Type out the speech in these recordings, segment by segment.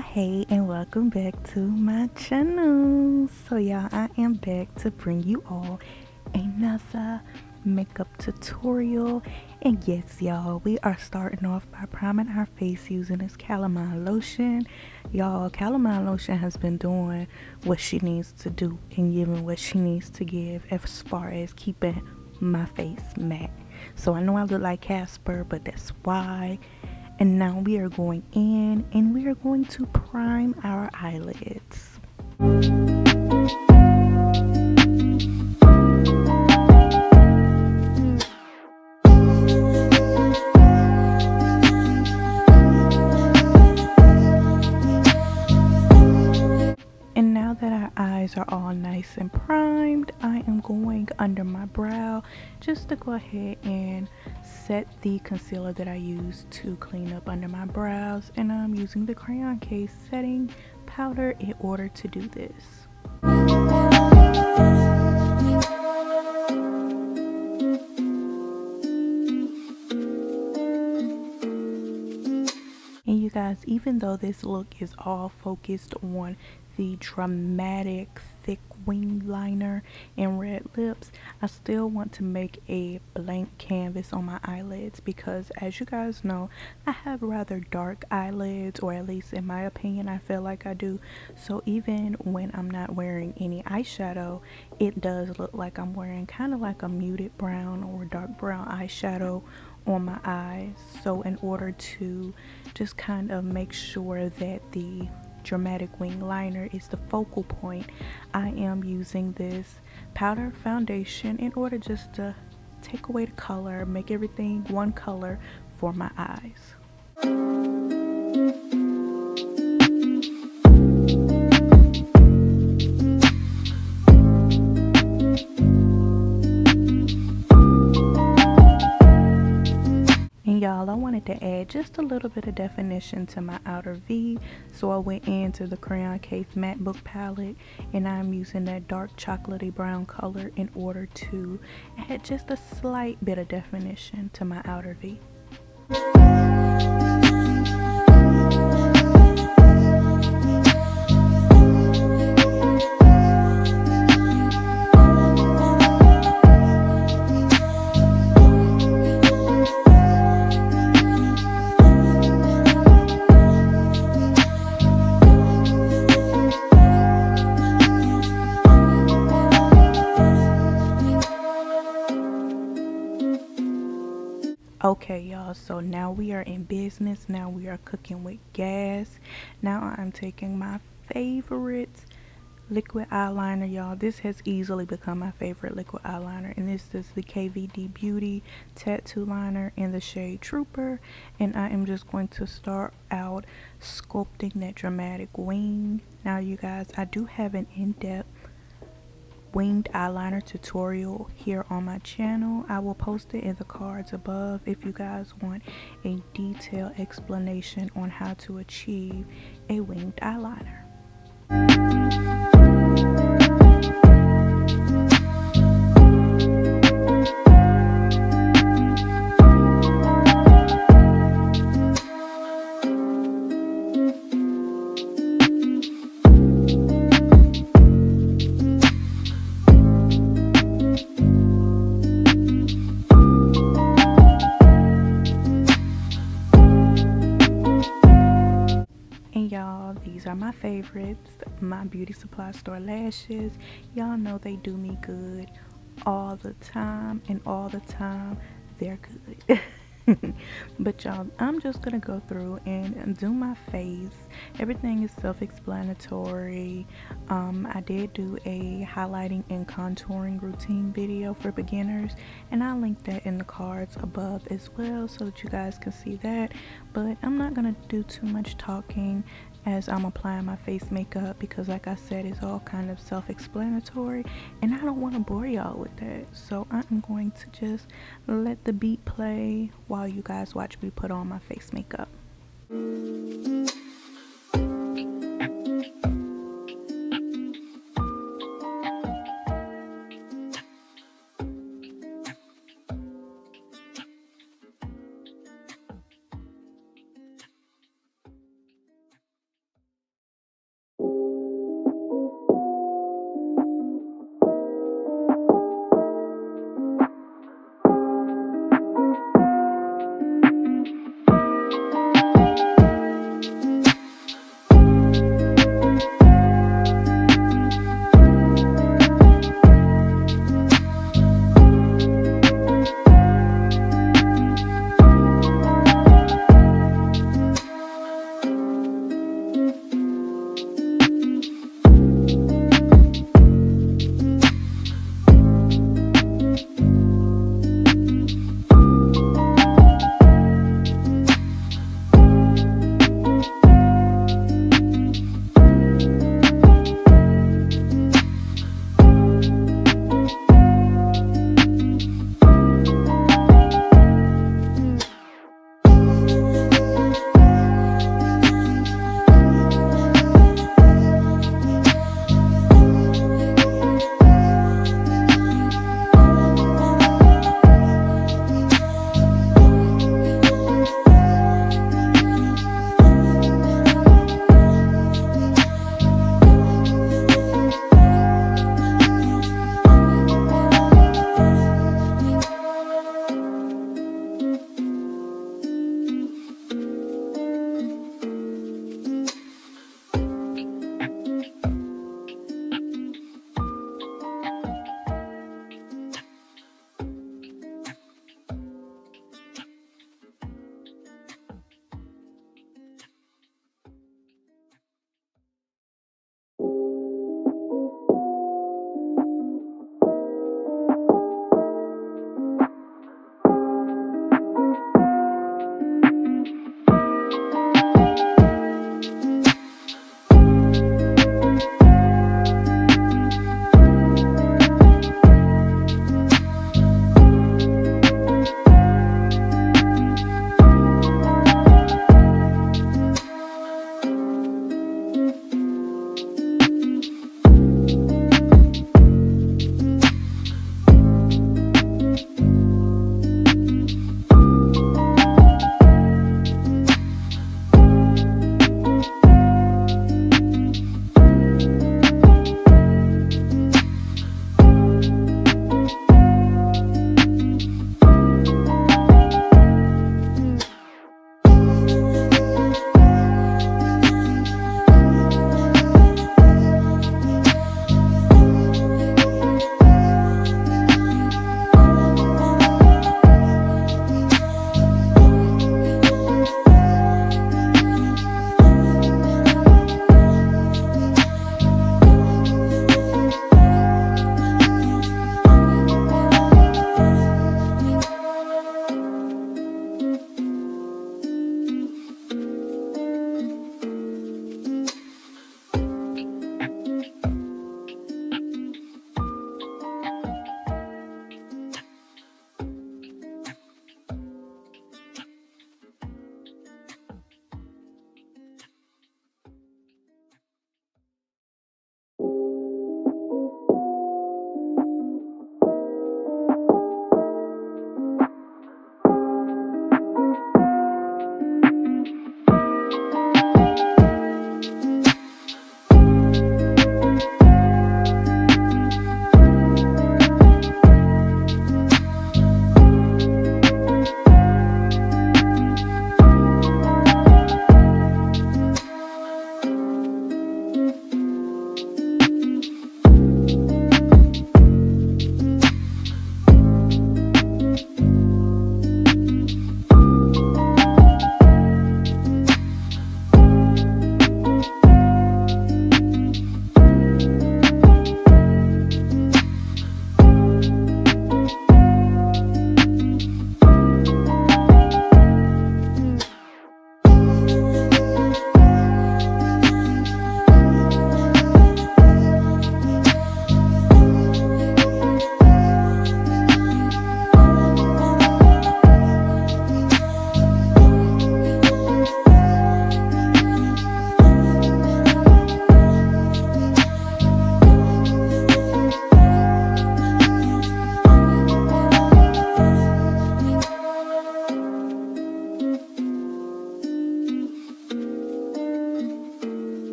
Hey, and welcome back to my channel. So y'all, I am back to bring you all another makeup tutorial. And yes y'all, we are starting off by priming our face using this Calamine lotion. Y'all, Calamine lotion has been doing what she needs to do and giving what she needs to give as far as keeping my face matte. So I know I look like Casper, but that's why. And now we are going in and we are going to prime our eyelids. And now that our eyes are all nice and primed, I am going under my brow just to go ahead and set the concealer that I use to clean up under my brows. And I'm using the Crayon case setting powder in order to do this. And you guys, even though this look is all focused on the dramatic thick wing liner and red lips, I still want to make a blank canvas on my eyelids because, as you guys know, I have rather dark eyelids, or at least in my opinion I feel like I do. So even when I'm not wearing any eyeshadow, it does look like I'm wearing kind of like a muted brown or dark brown eyeshadow on my eyes. So in order to just kind of make sure that the dramatic wing liner is the focal point, I am using this powder foundation in order just to take away the color, make everything one color for my eyes. Y'all, I wanted to add just a little bit of definition to my outer V, so I went into the Crayon case MatteBook palette and I'm using that dark chocolatey brown color in order to add just a slight bit of definition to my outer V. Okay y'all, so now we are in business. Now we are cooking with gas. Now I'm taking my favorite liquid eyeliner, y'all. This has easily become my favorite liquid eyeliner, and this is the KVD Beauty tattoo liner in the shade Trooper. And I am just going to start out sculpting that dramatic wing. Now you guys, I do have an in-depth winged eyeliner tutorial here on my channel. I will post it in the cards above if you guys want a detailed explanation on how to achieve a winged eyeliner. Y'all, these are my favorites, my beauty supply store lashes. Y'all know they do me good all the time, and all the time they're good. But y'all, I'm just gonna go through and do my face. Everything is self-explanatory. I did do a highlighting and contouring routine video for beginners, and I'll link that in the cards above as well so that you guys can see that. But I'm not gonna do too much talking as I'm applying my face makeup because, like I said, it's all kind of self-explanatory and I don't want to bore y'all with that. So I'm going to just let the beat play while you guys watch me put on my face makeup.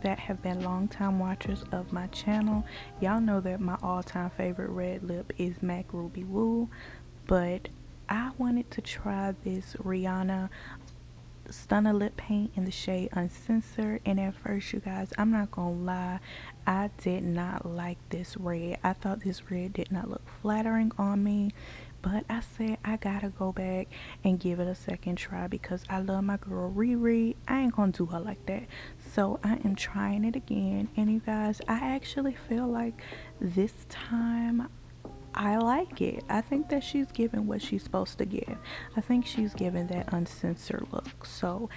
that have been longtime watchers of my channel, y'all know that my all-time favorite red lip is MAC Ruby Woo, but I wanted to try this Rihanna Stunner lip paint in the shade Uncensored, and at first, you guys, I'm not gonna lie, I did not like this red. I thought this red did not look flattering on me, but I said I gotta go back and give it a second try because I love my girl Riri. I ain't gonna do her like that, so I am trying it again. And you guys, I actually feel like this time I like it. I think that she's giving what she's supposed to give. I think she's giving that uncensored look. So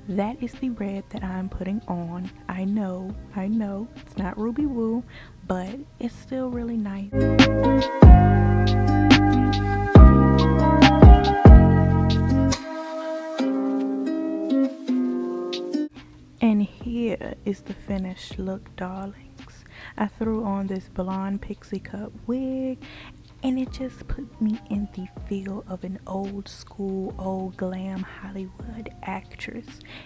that is the red that I'm putting on. I know, it's not Ruby Woo, but it's still really nice. And here is the finished look, darlings. I threw on this blonde pixie cut wig, and it just put me in the feel of an old school, old glam Hollywood actress.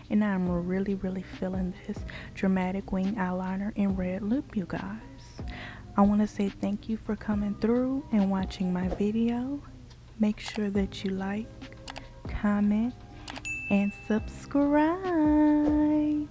And I'm really feeling this dramatic wing eyeliner and red lip, you guys. I want to say thank you for coming through and watching my video. Make sure that you like, comment, and subscribe.